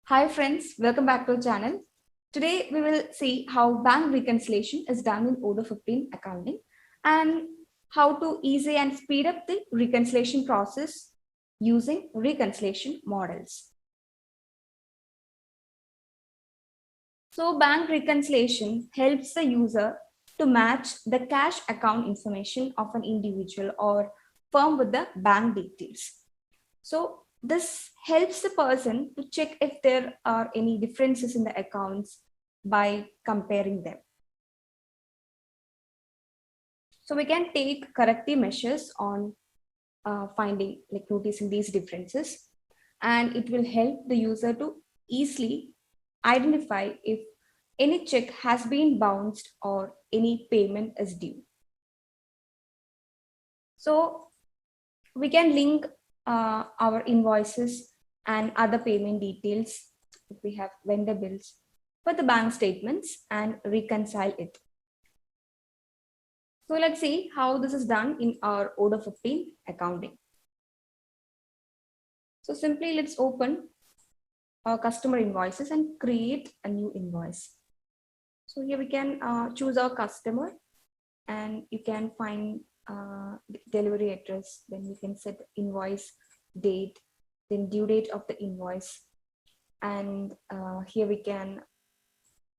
Hi friends, welcome back to our channel. Today we will see how bank reconciliation is done in Odoo 15 accounting and how to easy and speed up the reconciliation process using reconciliation models. So bank reconciliation helps the user to match the cash account information of an individual or firm with the bank details. So this helps the person to check if there are any differences in the accounts by comparing them. So we can take corrective measures on noticing these differences, and it will help the user to easily identify if any check has been bounced or any payment is due. So we can link our invoices and other payment details if we have vendor bills with the bank statements and reconcile it. So let's see how this is done in our Odoo 15 accounting. So simply let's open our customer invoices and create a new invoice. So here we can choose our customer, and you can find delivery address. Then we can set invoice date, then due date of the invoice. And here we can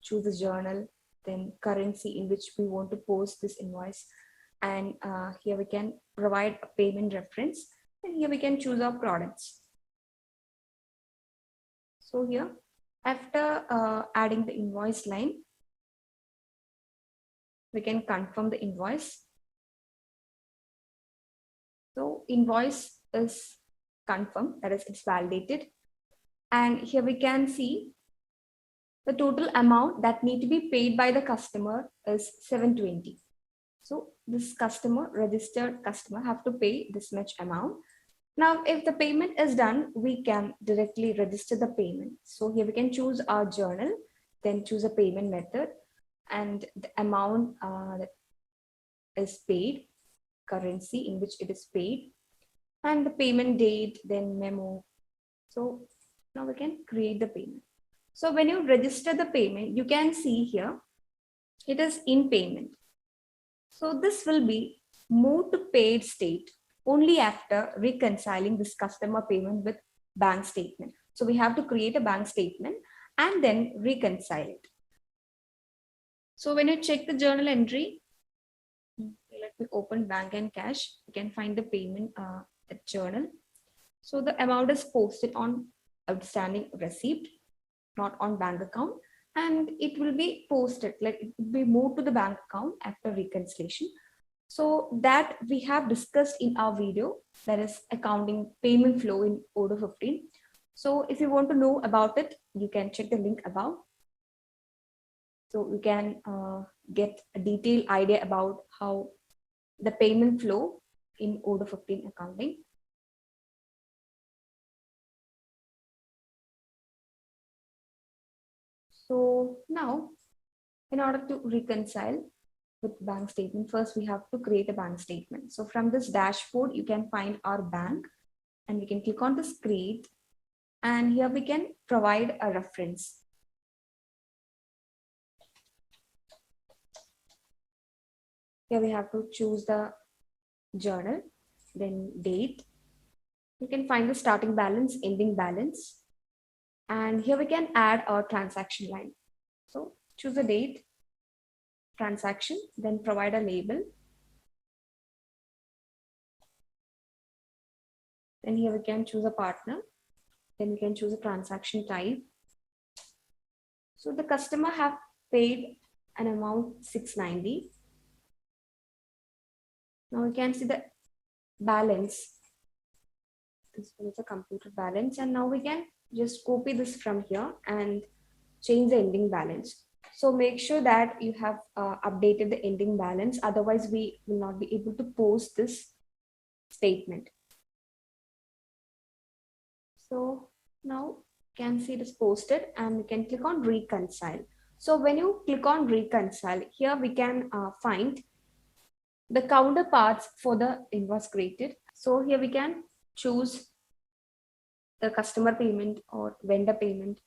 choose the journal, then currency in which we want to post this invoice. And here we can provide a payment reference, and here we can choose our products. So here, after adding the invoice line, we can confirm the invoice. So invoice is confirmed, that is, it's validated. And here we can see the total amount that need to be paid by the customer is 720. So this customer, registered customer, have to pay this much amount. Now, if the payment is done, we can directly register the payment. So here we can choose our journal, then choose a payment method, and the amount that is paid, currency in which it is paid, and the payment date, then memo. So now we can create the payment. So when you register the payment, you can see here, it is in payment. So this will be moved to paid state only after reconciling this customer payment with bank statement. So we have to create a bank statement and then reconcile it. So when you check the journal entry, let me open bank and cash, you can find the payment journal. So the amount is posted on outstanding receipt, not on bank account, and it will be posted, like it will be moved to the bank account after reconciliation. So that we have discussed in our video, that is accounting payment flow in Odoo 15. So if you want to know about it, you can check the link above. So you can get a detailed idea about how the payment flow in Odoo 15 accounting. So now, in order to reconcile with bank statement, first we have to create a bank statement. So from this dashboard, you can find our bank, and we can click on this create, and here we can provide a reference. Here we have to choose the journal, then date. You can find the starting balance, ending balance, and here we can add our transaction line. So choose the date, transaction, then provide a label. Then here we can choose a partner. Then we can choose a transaction type. So the customer have paid an amount 690. Now we can see the balance. This one is a computer balance, and now we can just copy this from here and change the ending balance. So make sure that you have updated the ending balance, otherwise we will not be able to post this statement. So now you can see it is posted, and we can click on reconcile. So when you click on reconcile, here we can find the counterparts for the invoice created. So here we can choose the customer payment or vendor payment.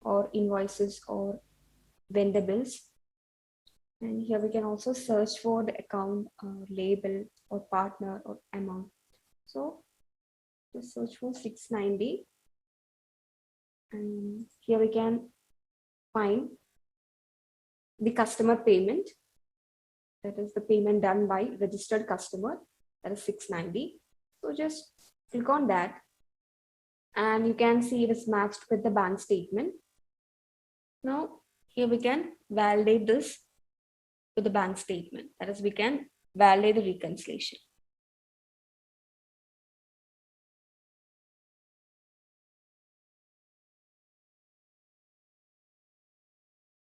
or invoices or vendor bills. And here we can also search for the account label or partner or amount. So just search for 690. And here we can find the customer payment. That is the payment done by registered customer. That is 690. So just click on that. And you can see it is matched with the bank statement. Now here we can validate this with the bank statement. That is, we can validate the reconciliation.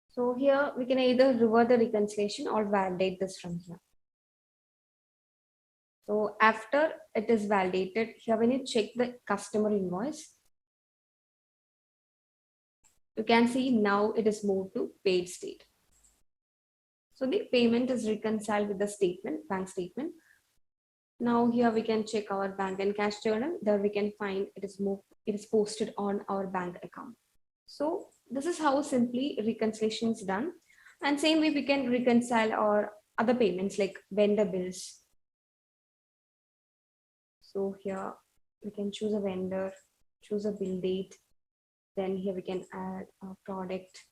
So here we can either revert the reconciliation or validate this from here. So after it is validated, here when you check the customer invoice, you can see now it is moved to paid state. So the payment is reconciled with the statement, bank statement. Now here we can check our bank and cash journal. There we can find it is moved, it is posted on our bank account. So this is how simply reconciliation is done. And same way we can reconcile our other payments like vendor bills. So here we can choose a vendor, choose a bill date. Then here we can add a product.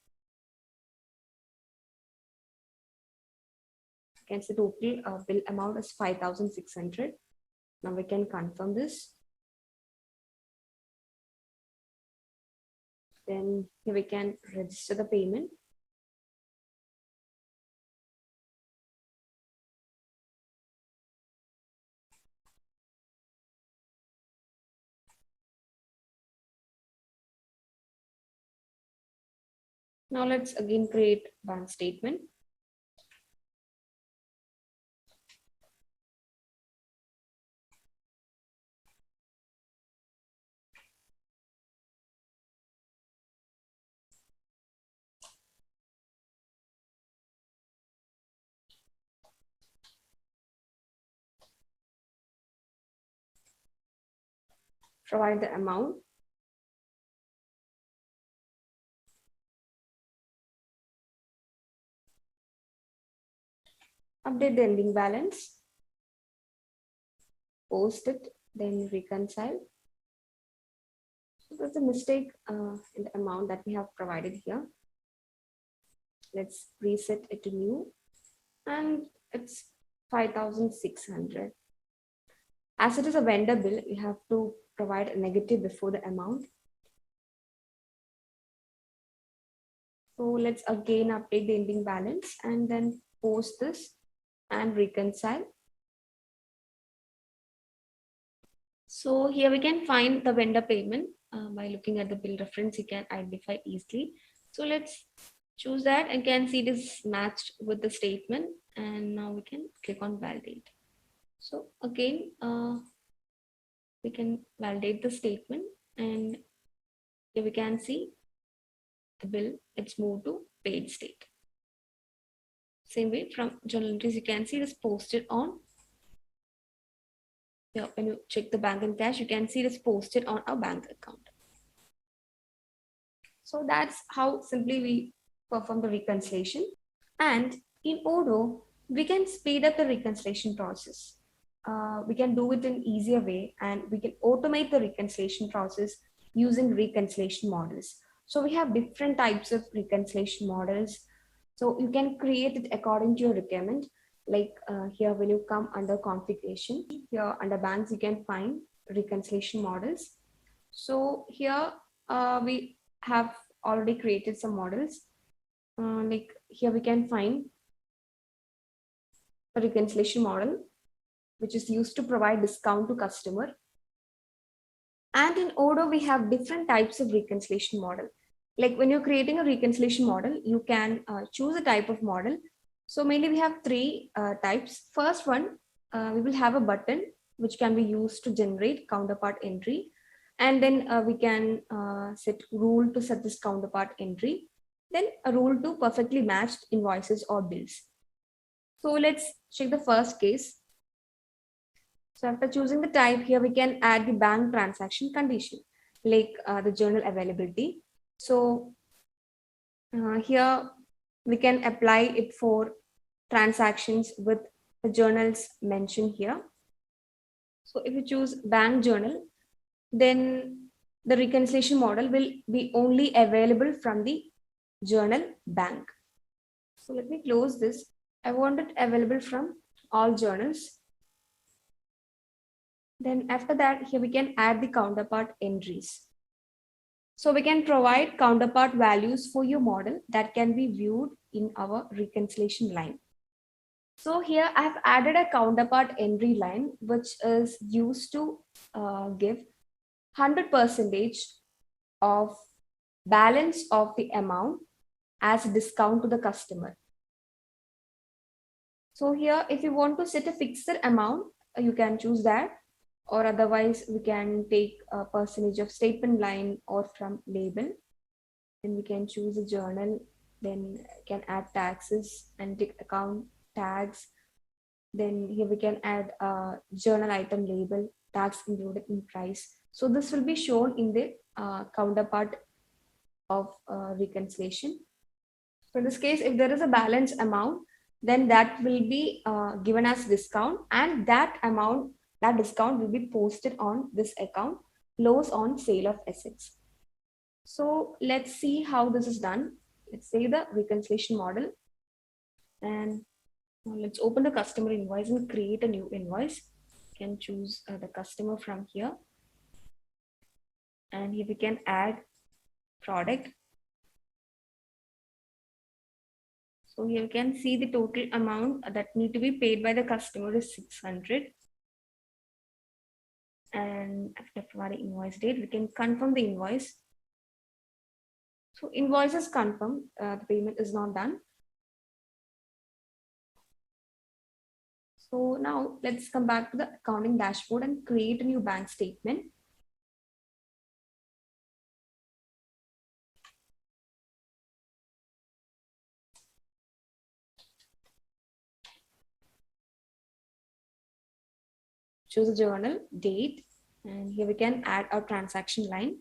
You can see total bill amount is 5,600. Now we can confirm this. Then here we can register the payment. Now let's again create bank statement. Provide the amount. Update the ending balance. Post it, then reconcile. So there's a mistake in the amount that we have provided here. Let's reset it to new. And it's 5,600. As it is a vendor bill, you have to provide a negative before the amount. So let's again update the ending balance and then post this and reconcile. So here we can find the vendor payment by looking at the bill reference. You can identify easily. So let's choose that and can see this matched with the statement. And now we can click on validate. So again, we can validate the statement and here we can see the bill, it's moved to paid state. Same way from journal entries, you can see this posted on. Yeah, when you check the bank and cash, you can see this posted on our bank account. So that's how simply we perform the reconciliation. And in Odoo, we can speed up the reconciliation process. We can do it in easier way and we can automate the reconciliation process using reconciliation models. So we have different types of reconciliation models. So you can create it according to your requirement. Like here, when you come under configuration, here under banks, you can find reconciliation models. So here we have already created some models. Like here we can find a reconciliation model, which is used to provide discount to customer. And in Odoo, we have different types of reconciliation model. Like when you're creating a reconciliation model, you can choose a type of model. So mainly we have three types. First one, we will have a button which can be used to generate counterpart entry. And then we can set rule to set this counterpart entry. Then a rule to perfectly matched invoices or bills. So let's check the first case. So after choosing the type here, we can add the bank transaction condition, like the journal availability. So Here we can apply it for transactions with the journals mentioned here. So if you choose bank journal, then the reconciliation model will be only available from the journal bank. So let me close this. I want it available from all journals. Then after that, here we can add the counterpart entries. So we can provide counterpart values for your model that can be viewed in our reconciliation line. So here I've added a counterpart entry line, which is used to give 100% of balance of the amount as a discount to the customer. So here, if you want to set a fixed amount, you can choose that, or otherwise we can take a percentage of statement line or from label. Then we can choose a journal, then can add taxes and tick account tags. Then here we can add a journal item label, tax included in price. So this will be shown in the counterpart of reconciliation. So in this case, if there is a balance amount, then that will be given as discount, and that amount, that discount will be posted on this account, loss on sale of assets. So let's see how this is done. Let's say the reconciliation model, and let's open the customer invoice and create a new invoice. You can choose the customer from here, and here we can add product. So here you can see the total amount that need to be paid by the customer is 600. And after providing invoice date, we can confirm the invoice. So invoice is confirmed, the payment is not done. So now let's come back to the accounting dashboard and create a new bank statement. Choose a journal, date, and here we can add our transaction line.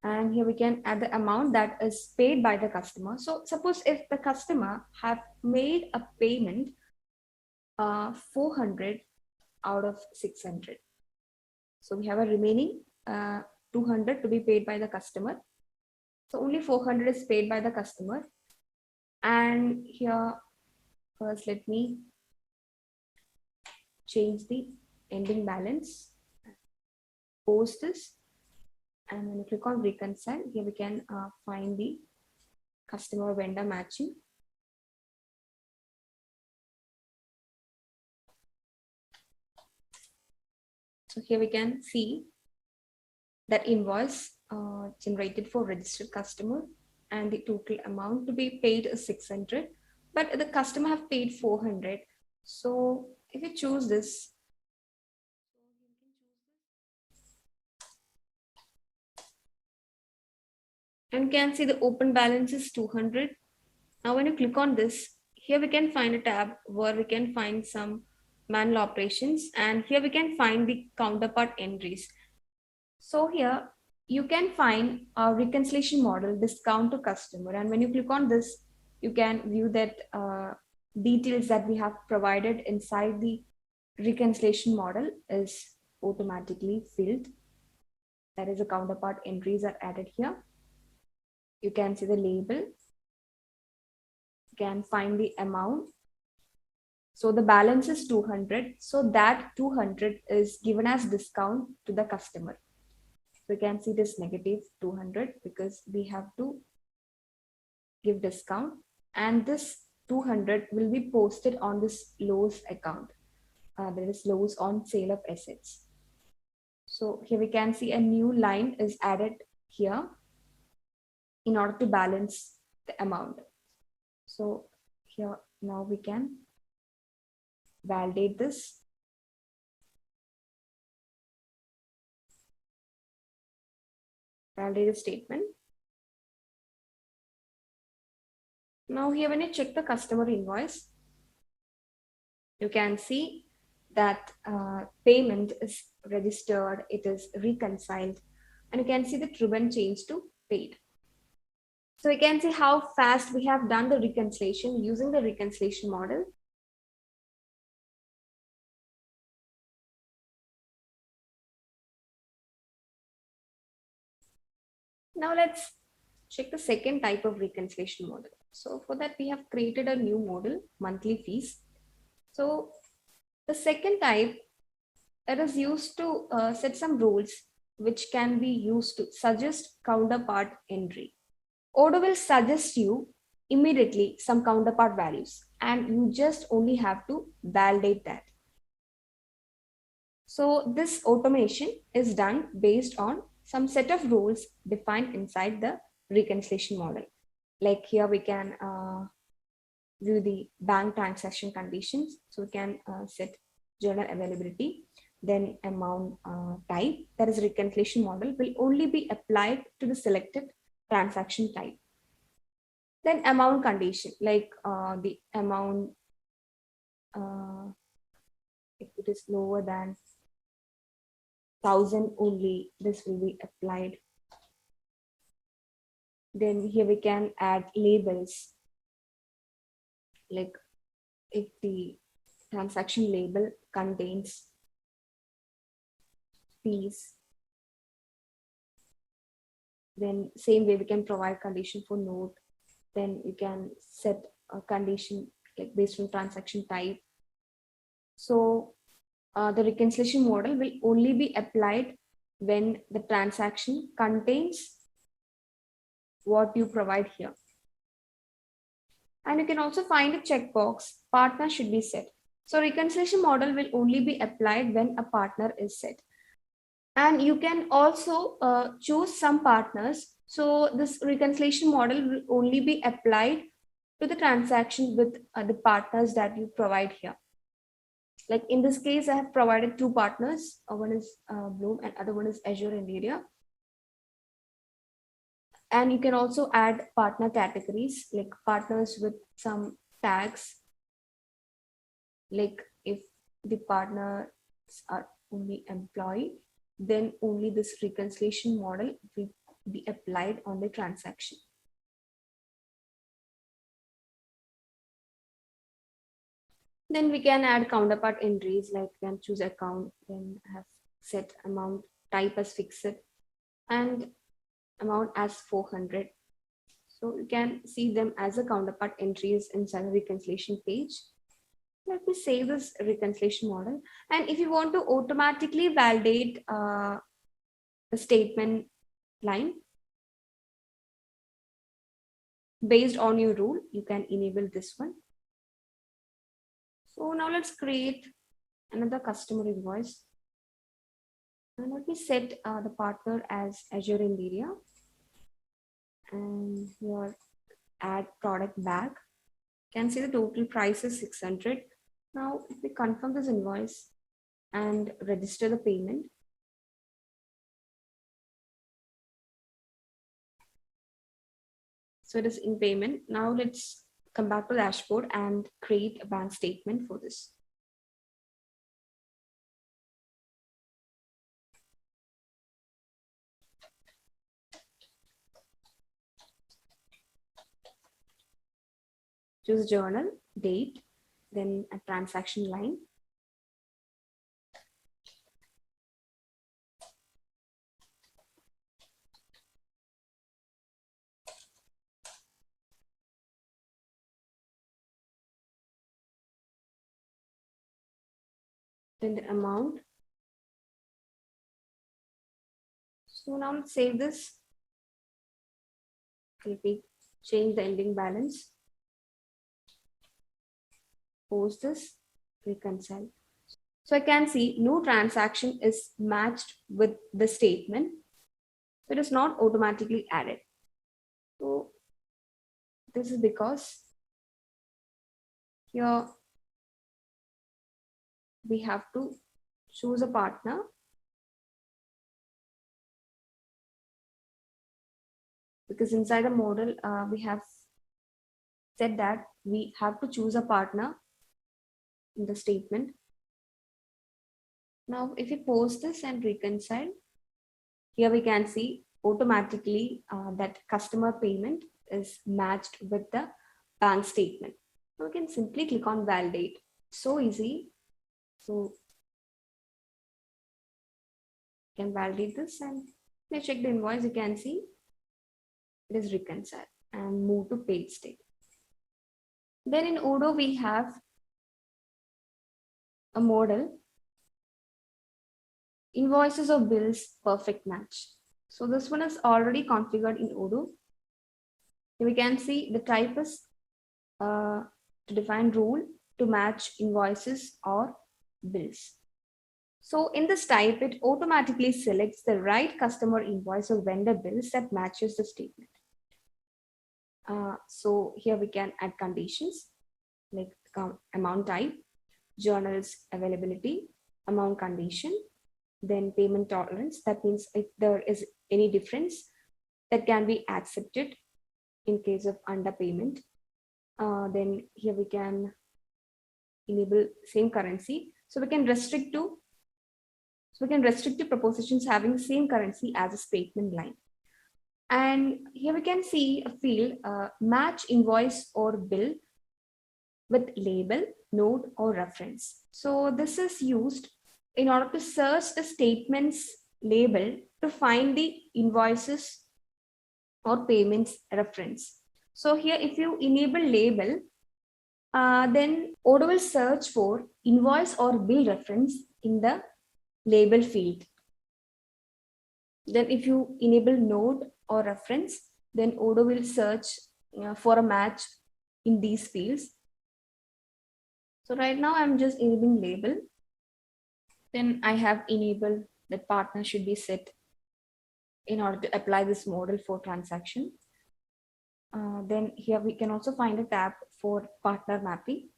And here we can add the amount that is paid by the customer. So suppose if the customer have made a payment 400 out of 600. So we have a remaining 200 to be paid by the customer. So only 400 is paid by the customer. And here, first let me change the ending balance, post this, and when you click on reconcile, here we can find the customer vendor matching. So here we can see that invoice generated for registered customer, and the total amount to be paid is 600, but the customer have paid 400. So if you choose this, and can see the open balance is 200. Now when you click on this, here we can find a tab where we can find some manual operations, and here we can find the counterpart entries. So here you can find a reconciliation model discount to customer, and when you click on this, you can view that details that we have provided inside the reconciliation model is automatically filled. That is, the counterpart entries are added here. You can see the label, you can find the amount. So the balance is 200. So that 200 is given as discount to the customer. So you can see this negative 200 because we have to give discount, and this 200 will be posted on this loss account. There is loss on sale of assets. So here we can see a new line is added here in order to balance the amount. So here now we can validate this. Validate the statement. Now here when you check the customer invoice, you can see that payment is registered, it is reconciled, and you can see the ribbon change to paid. So we can see how fast we have done the reconciliation using the reconciliation model. Now let's check the second type of reconciliation model. So for that, we have created a new model, monthly fees. So the second type that is used to set some rules which can be used to suggest counterpart entry. Odoo will suggest you immediately some counterpart values and you just only have to validate that. So this automation is done based on some set of rules defined inside the reconciliation model. Like here we can view the bank transaction conditions. So we can set journal availability, then amount type, that is reconciliation model will only be applied to the selected transaction type. Then amount condition, like the amount, if it is lower than 1,000 only, this will be applied. Then here we can add labels, like if the transaction label contains fees, then same way we can provide condition for note. Then you can set a condition like based on transaction type. So the reconciliation model will only be applied when the transaction contains what you provide here. And you can also find a checkbox, partner should be set. So reconciliation model will only be applied when a partner is set. And you can also choose some partners. So this reconciliation model will only be applied to the transaction with the partners that you provide here. Like in this case, I have provided two partners. One is Bloom and other one is Azure and Area. And you can also add partner categories, like partners with some tags. Like if the partners are only employee, then only this reconciliation model will be applied on the transaction. Then we can add counterpart entries, like we can choose account, then have set amount type as fixed and amount as 400. So you can see them as a counterpart entries inside the reconciliation page. Let me save this reconciliation model. And if you want to automatically validate the statement line based on your rule, you can enable this one. So now let's create another customer invoice. And let me set the partner as Azure India. And here add product bag. You can see the total price is 600. Now, if we confirm this invoice and register the payment, so it is in payment. Now let's come back to the dashboard and create a bank statement for this. Choose journal, date, then a transaction line. Then the amount. So now let's save this. Let me change the ending balance. Post this, reconcile. So I can see no transaction is matched with the statement. So it is not automatically added. So this is because here we have to choose a partner. Because inside the model, we have said that we have to choose a partner in the statement. Now, if we post this and reconcile, here we can see automatically that customer payment is matched with the bank statement. So we can simply click on validate. So easy. So you can validate this and when you check the invoice, you can see it is reconciled and move to paid state. Then in Odoo, we have a model, invoices or bills perfect match. So this one is already configured in Odoo. Here we can see the type is to define rule to match invoices or bills. So in this type, it automatically selects the right customer invoice or vendor bills that matches the statement. So here we can add conditions like amount type, journals availability, amount condition, then payment tolerance. That means if there is any difference that can be accepted in case of underpayment. Then here we can enable same currency. So we can restrict to propositions having the same currency as a statement line. And here we can see a field match invoice or bill with label, note, or reference. So this is used in order to search the statements label to find the invoices or payments reference. So here, if you enable label, then Odoo will search for invoice or bill reference in the label field. Then if you enable node or reference, then Odoo will search for a match in these fields. So right now I'm just enabling label. Then I have enabled that partner should be set in order to apply this model for transaction. Then here we can also find a tab for partner mapping.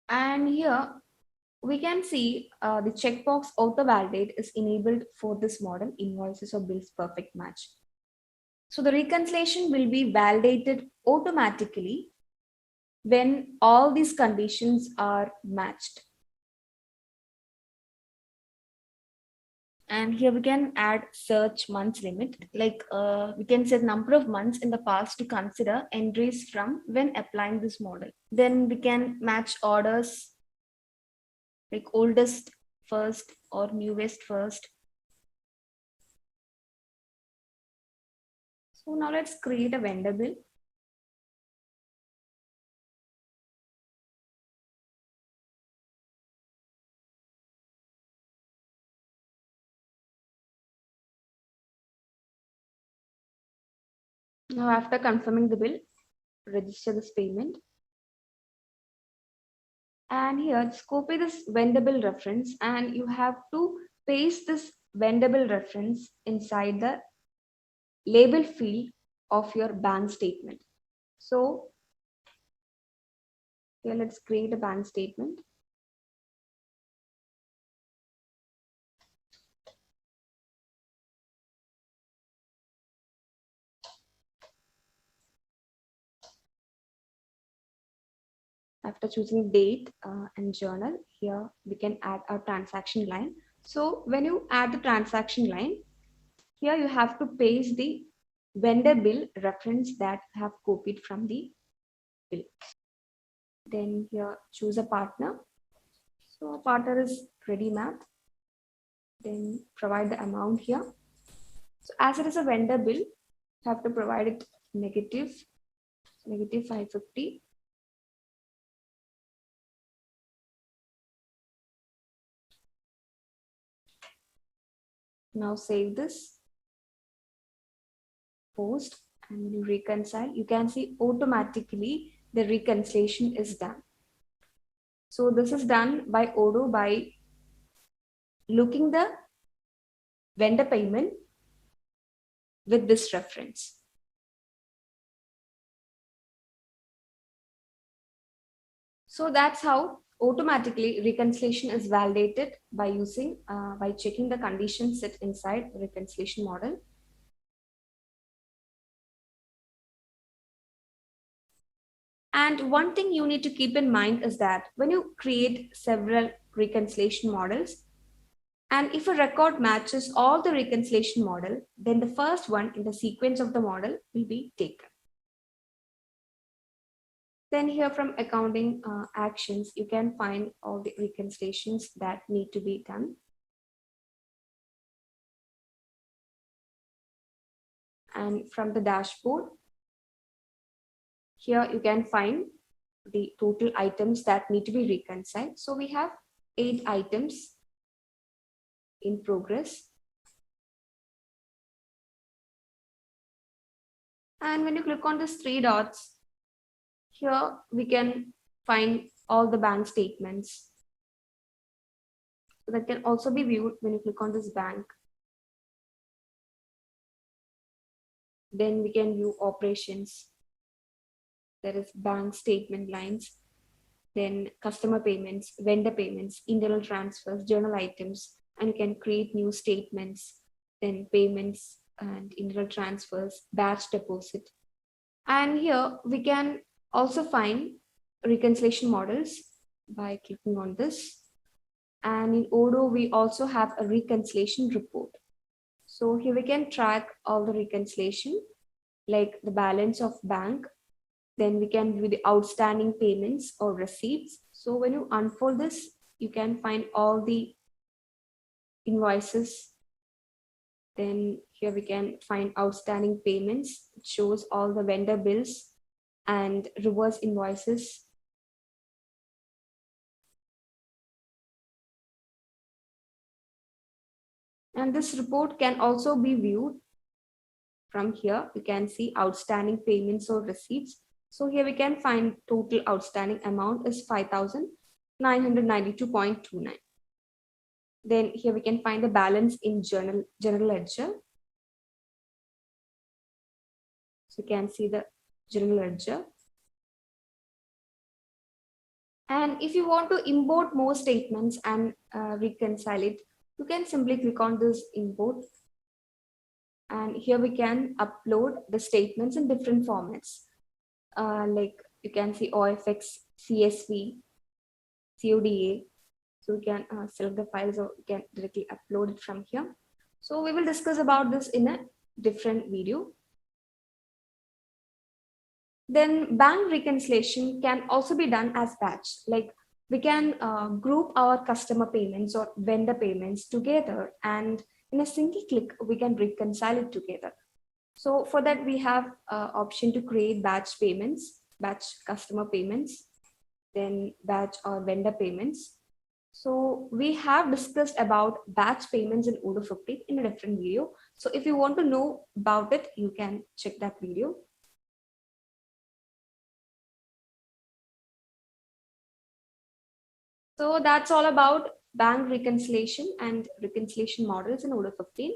And here we can see the checkbox auto validate is enabled for this model, invoices or bills perfect match. So the reconciliation will be validated automatically when all these conditions are matched. And here we can add search months limit, like we can set number of months in the past to consider entries from when applying this model. Then we can match orders like oldest first or newest first. So now let's create a vendor bill. Now after confirming the bill, register this payment. And here just copy this vendor bill reference and you have to paste this vendor bill reference inside the label field of your bank statement. So here let's create a bank statement. After choosing date and journal, here we can add a transaction line. So when you add the transaction line, here you have to paste the vendor bill reference that you have copied from the bill. Then here choose a partner. So partner is ReadyMath. Then provide the amount here. So as it is a vendor bill, you have to provide it negative 550. Now save this, post, and when you reconcile, you can see automatically the reconciliation is done. So this is done by Odoo by looking the vendor payment with this reference. So that's how automatically reconciliation is validated by using by checking the conditions set inside the reconciliation model. And one thing you need to keep in mind is that when you create several reconciliation models, and if a record matches all the reconciliation model, then the first one in the sequence of the model will be taken. Then here from accounting actions, you can find all the reconciliations that need to be done. And from the dashboard, here you can find the total items that need to be reconciled. So we have 8 items in progress. And when you click on these 3 dots, here we can find all the bank statements. So that can also be viewed when you click on this bank. Then we can view operations. There is bank statement lines, then customer payments, vendor payments, internal transfers, journal items, and you can create new statements, then payments and internal transfers, batch deposit. And here we can also find reconciliation models by clicking on this. And in Odoo, we also have a reconciliation report. So here we can track all the reconciliation, like the balance of bank. Then we can view the outstanding payments or receipts. So when you unfold this, you can find all the invoices. Then here we can find outstanding payments. It shows all the vendor bills and reverse invoices. And this report can also be viewed from here. You can see outstanding payments or receipts. So here we can find total outstanding amount is 5,992.29. Then here we can find the balance in general ledger. So you can see the general ledger. And if you want to import more statements and reconcile it, you can simply click on this import. And here we can upload the statements in different formats. Like you can see OFX, CSV, CODA. So we can select the files or we can directly upload it from here. So we will discuss about this in a different video. Then bank reconciliation can also be done as batch. Like we can group our customer payments or vendor payments together, and in a single click, we can reconcile it together. So for that, we have option to create batch payments, batch customer payments, then batch or vendor payments. So we have discussed about batch payments in Odoo 15 in a different video. So if you want to know about it, you can check that video. So that's all about bank reconciliation and reconciliation models in Odoo 15.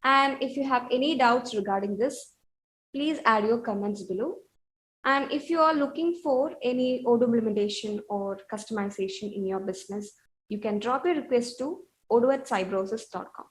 And if you have any doubts regarding this, please add your comments below. And if you are looking for any Odoo implementation or customization in your business, you can drop a request to odoo@cybrowsers.com.